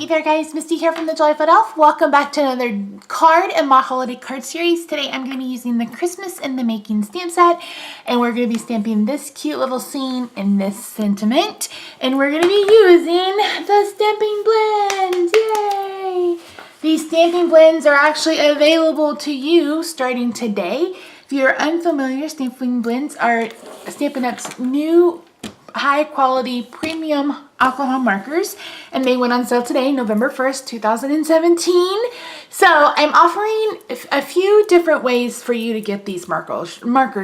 there guys, Misty here from TheJollyFatElf. Welcome back to another card in my holiday card series. Today I'm going to be using the Christmas in the Making stamp set, and we're going to be stamping this cute little scene and this sentiment, and we're going to be using the stamping blends. Yay! These stamping blends are actually available to you starting today. If you're unfamiliar, stamping blends are Stampin' Up's new high quality premium alcohol markers, and they went on sale today, November 1st, 2017. So I'm offering a few different ways for you to get these markers.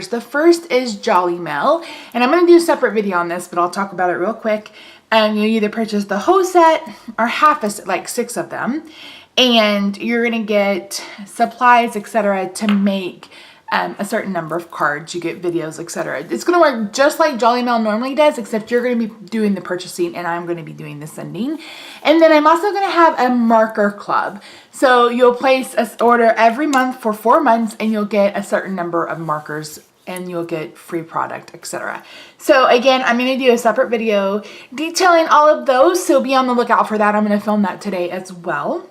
The first is Jolly Mail, and I'm going to do a separate video on this, but I'll talk about it real quick. You either purchase the whole set or half a set, like 6 of them, and you're going to get supplies, etc., to make a certain number of cards. You get videos, etc. It's going to work just like Jolly Mail normally does, except you're going to be doing the purchasing and I'm going to be doing the sending. And then I'm also going to have a marker club. So you'll place an order every month for 4 months and you'll get a certain number of markers and you'll get free product, etc. So again, I'm going to do a separate video detailing all of those, so be on the lookout for that. I'm going to film that today as well.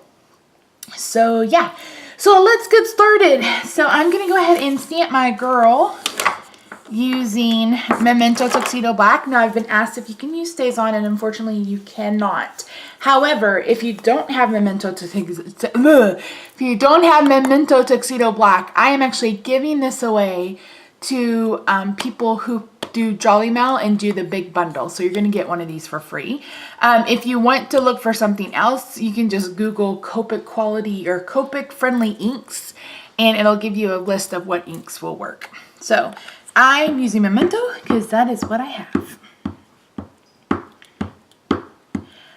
So yeah. So let's get started. So I'm going to go ahead and stamp my girl using Memento Tuxedo Black. Now I've been asked if you can use Stays On, and unfortunately you cannot. However, if you don't have Memento Tuxedo Black, I am actually giving this away to people who do Jolly Mail and do the big bundle. So you're going to get one of these for free. If you want to look for something else, you can just Google Copic quality or Copic friendly inks, and it'll give you a list of what inks will work. So I'm using Memento because that is what I have.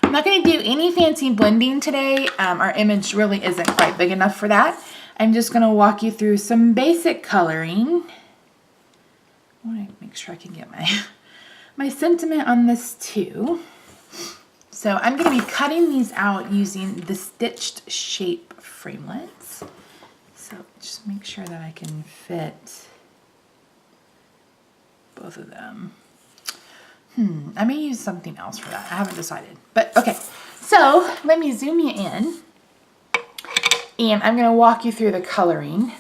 I'm not going to do any fancy blending today. Our image really isn't quite big enough for that. I'm just going to walk you through some basic coloring. I want to make sure I can get my sentiment on this too. So I'm going to be cutting these out using the stitched shape framelits. So just make sure that I can fit both of them. I may use something else for that. I haven't decided. But okay, so let me zoom you in. And I'm going to walk you through the coloring.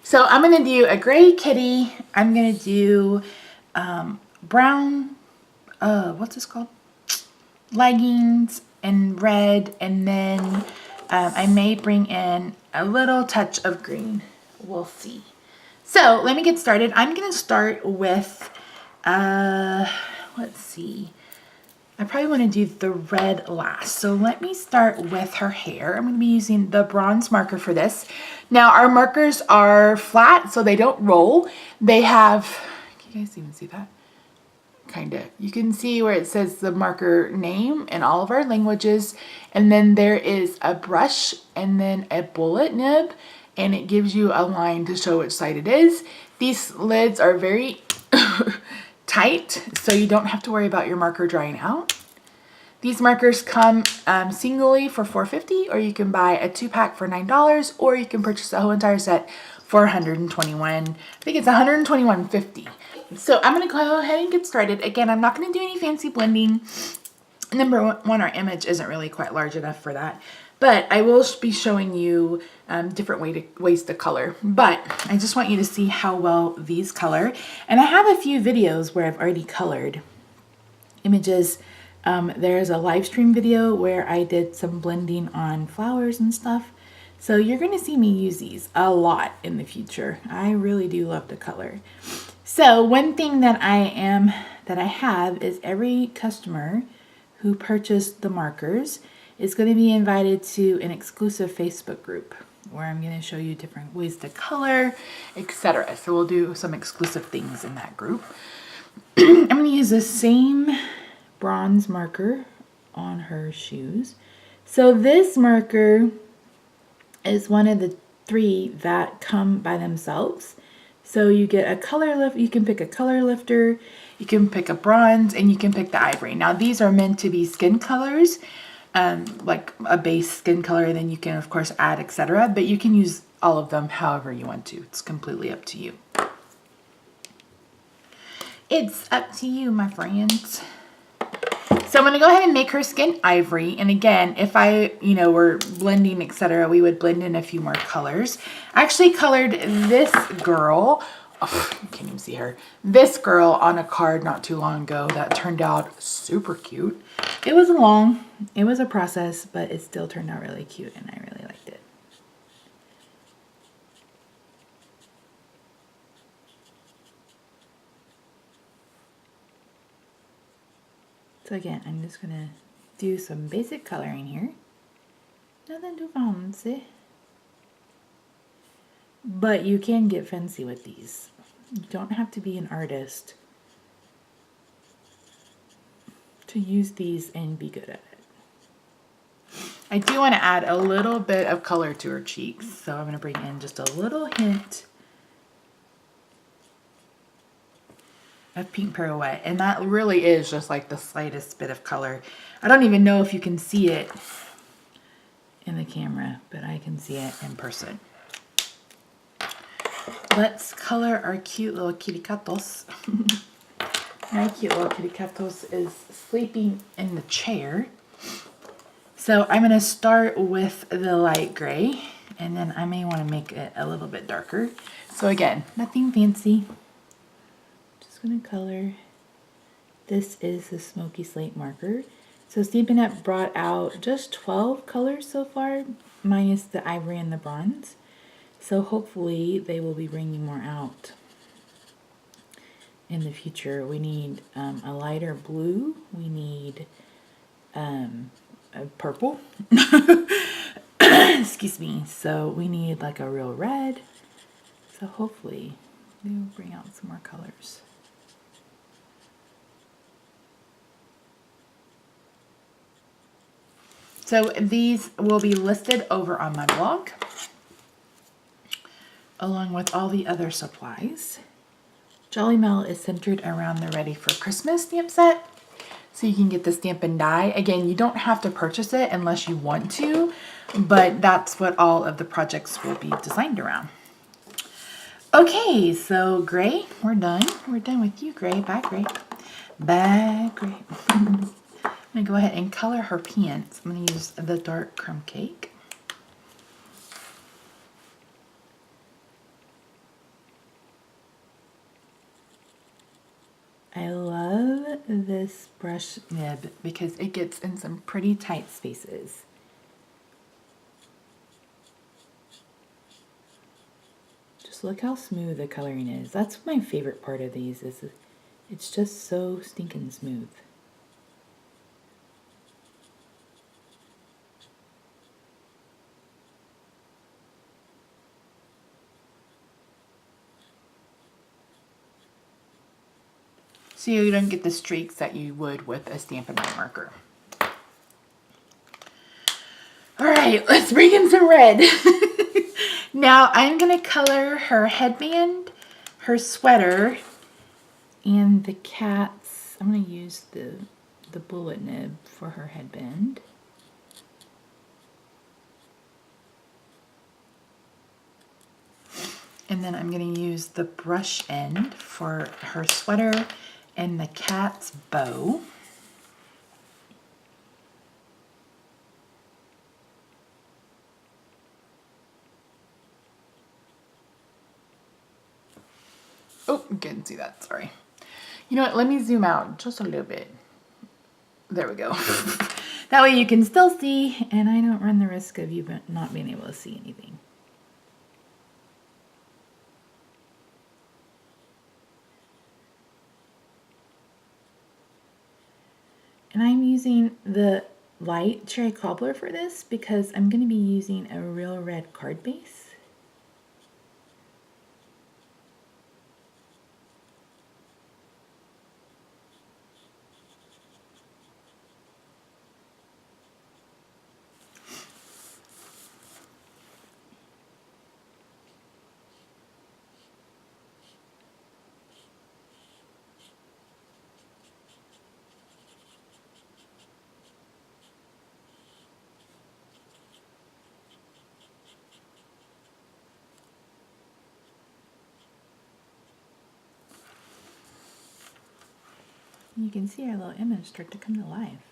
So I'm going to do a gray kitty. I'm going to do brown, what's this called? Leggings and red. And then I may bring in a little touch of green. We'll see. So let me get started. I'm going to start with, let's see. I probably want to do the red last. So let me start with her hair. I'm going to be using the bronze marker for this. Now our markers are flat, so they don't roll. They have, can you guys even see that? Kind of. You can see where it says the marker name in all of our languages. And then there is a brush and then a bullet nib. And it gives you a line to show which side it is. These lids are very tight, so you don't have to worry about your marker drying out. These markers come singly for $4.50, or you can buy a 2-pack for $9, or you can purchase the whole entire set for $121. I think it's $121.50. So I'm going to go ahead and get started. Again, I'm not going to do any fancy blending. Number one, our image isn't really quite large enough for that. But I will be showing you different ways to color. But I just want you to see how well these color. And I have a few videos where I've already colored images. There's a live stream video where I did some blending on flowers and stuff. So you're going to see me use these a lot in the future. I really do love to color. So one thing that I have is every customer who purchased the markers is going to be invited to an exclusive Facebook group where I'm going to show you different ways to color, etc. So we'll do some exclusive things in that group. I'm going to use the same bronze marker on her shoes. So this marker is one of the 3 that come by themselves. So you get a color lift, you can pick a color lifter, you can pick a bronze, and you can pick the ivory. Now these are meant to be skin colors, like a base skin color, and then you can of course add etc. But you can use all of them however you want to. It's completely up to you. It's up to you, my friends. So I'm going to go ahead and make her skin ivory. And again, if I, were blending, etc., we would blend in a few more colors. I actually colored this girl. Oh, you can't even see her. This girl on a card not too long ago that turned out super cute. It was a process, but it still turned out really cute and I really liked it. So again, I'm just gonna do some basic coloring here. Nothing too fancy. But you can get fancy with these. You don't have to be an artist to use these and be good at it. I do want to add a little bit of color to her cheeks, so I'm going to bring in just a little hint of Pink Pirouette, and that really is just like the slightest bit of color. I don't even know if you can see it in the camera, but I can see it in person. Let's color our cute little kitty catos. My cute little kitty catos is sleeping in the chair. So I'm going to start with the light gray, and then I may want to make it a little bit darker. So again, nothing fancy. Just going to color. This is the Smoky Slate marker. So Stampin' Up! Brought out just 12 colors so far, minus the ivory and the bronze. So hopefully they will be bringing more out in the future. We need a lighter blue. We need a purple. Excuse me. So we need like a real red. So hopefully they will bring out some more colors. So these will be listed over on my blog, along with all the other supplies. Jolly Mail is centered around the Ready for Christmas stamp set. So you can get the stamp and die. Again, you don't have to purchase it unless you want to, but that's what all of the projects will be designed around. Okay, so Gray, we're done. We're done with you, Gray. Bye, Gray. Bye, Gray. I'm going to go ahead and color her pants. I'm going to use the dark crumb cake. I love this brush nib because it gets in some pretty tight spaces. Just look how smooth the coloring is. That's my favorite part of these, is it's just so stinking smooth. So you don't get the streaks that you would with a Stampin' Up! Marker. All right, let's bring in some red. Now I'm going to color her headband, her sweater, and the cats. I'm going to use the bullet nib for her headband. And then I'm going to use the brush end for her sweater and the cat's bow. Oh, you couldn't see that, sorry. You know what, let me zoom out just a little bit. There we go. That way you can still see and I don't run the risk of you not being able to see anything. And I'm using the light cherry cobbler for this because I'm going to be using a real red card base. You can see our little image start to come to life.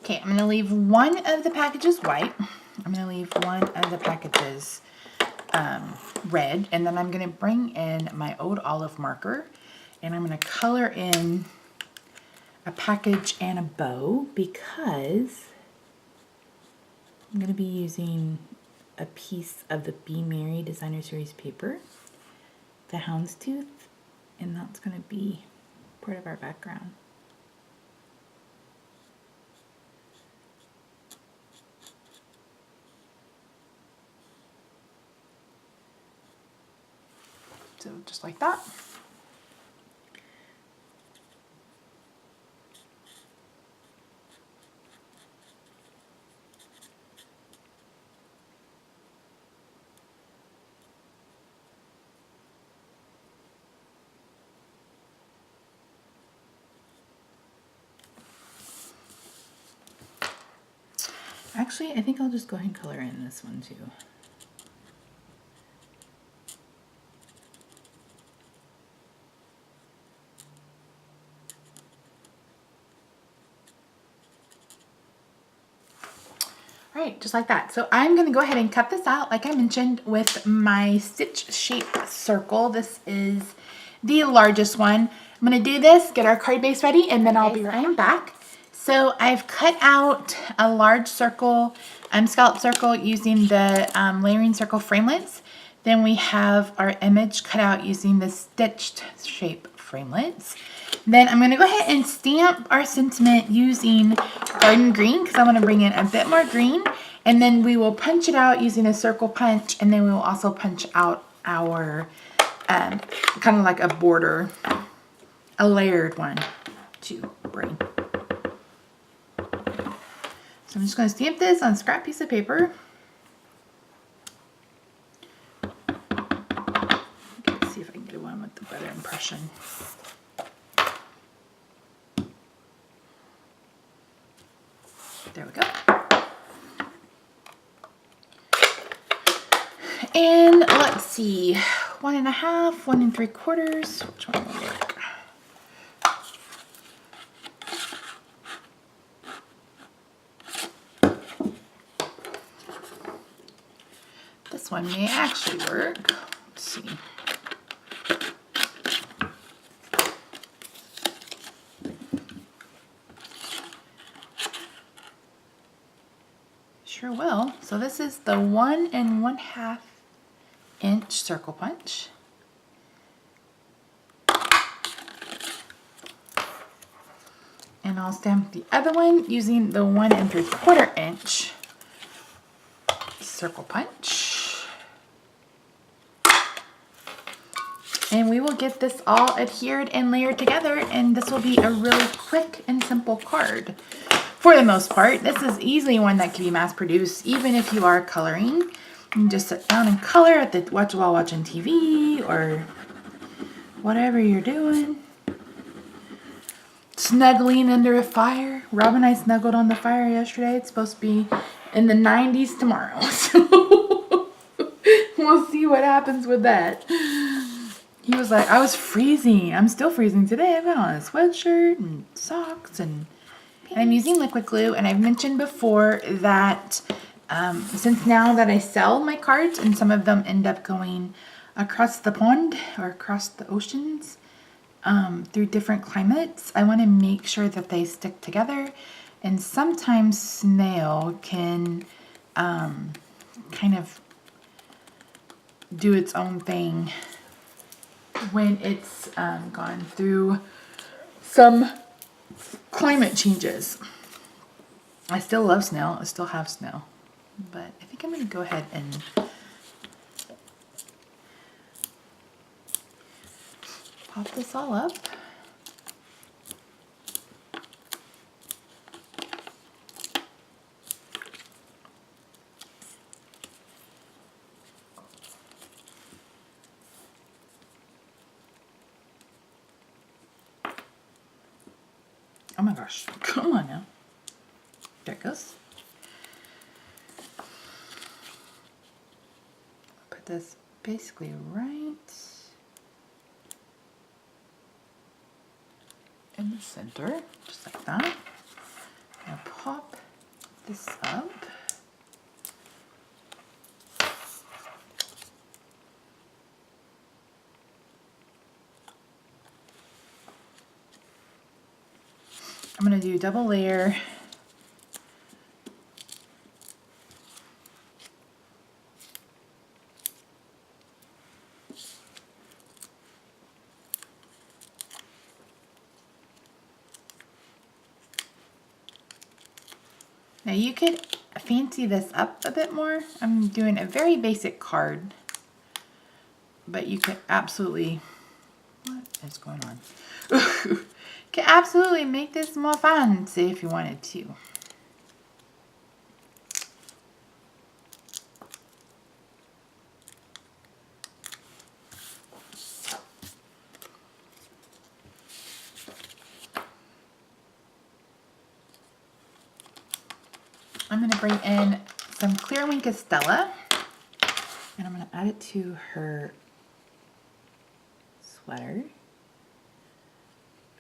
Okay, I'm gonna leave one of the packages white. I'm gonna leave one of the packages red, and then I'm gonna bring in my Old Olive marker, and I'm gonna color in a package and a bow because I'm gonna be using a piece of the Be Merry Designer Series paper, the houndstooth, and that's gonna be part of our background. So just like that. Actually, I think I'll just go ahead and color in this one too. All right, just like that. So I'm gonna go ahead and cut this out, like I mentioned, with my stitch shape circle. This is the largest one. I'm gonna do this, get our card base ready, and then I'll be right I am back. So I've cut out a large circle, scallop circle using the layering circle framelits. Then we have our image cut out using the stitched shape framelits. Then I'm going to go ahead and stamp our sentiment using garden green because I want to bring in a bit more green. And then we will punch it out using a circle punch, and then we will also punch out our kind of like a border, a layered one to bring. So I'm just going to stamp this on a scrap piece of paper. Let's see if I can get one with the better impression. There we go. And let's see, 1.5, 1 3/4. Which one will work? This one may actually work. Let's see. Sure will. So this is the 1 1/2 inch circle punch. And I'll stamp the other one using the 1 3/4 inch circle punch. And we will get this all adhered and layered together, and this will be a really quick and simple card. For the most part, this is easily one that can be mass produced, even if you are coloring. You can just sit down and color while watching TV or whatever you're doing. Snuggling under a fire. Rob and I snuggled on the fire yesterday. It's supposed to be in the 90s tomorrow. So we'll see what happens with that. He was like, I was freezing. I'm still freezing today. I've got on a sweatshirt and socks and I'm using liquid glue. And I've mentioned before that since now that I sell my cards and some of them end up going across the pond or across the oceans through different climates, I want to make sure that they stick together. And sometimes snail can kind of do its own thing when it's gone through some climate changes. I still love snail. I still have snail. But I think I'm going to go ahead and pop this all up. Oh my gosh, come on now. There it goes. Put this basically right in the center, just like that. Now pop this up. I'm going to do double layer. Now you could fancy this up a bit more. I'm doing a very basic card, but you could absolutely, what is going on? Can absolutely make this more fancy if you wanted to. I'm going to bring in some clear Wink Stella, and I'm going to add it to her sweater.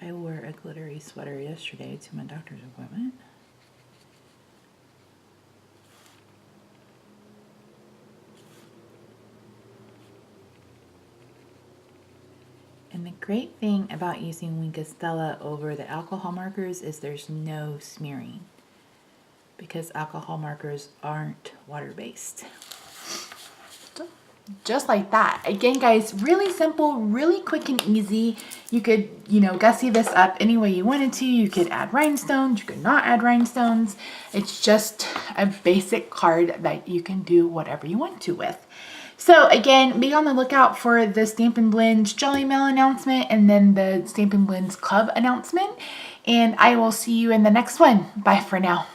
I wore a glittery sweater yesterday to my doctor's appointment. And the great thing about using Wink Stella over the alcohol markers is there's no smearing, because alcohol markers aren't water-based. Just like that. Again, guys, really simple, really quick and easy. You could, gussy this up any way you wanted to. You could add rhinestones, you could not add rhinestones. It's just a basic card that you can do whatever you want to with. So again, be on the lookout for the Stampin' Blends Jolly Mail announcement and then the Stampin' Blends Club announcement. And I will see you in the next one. Bye for now.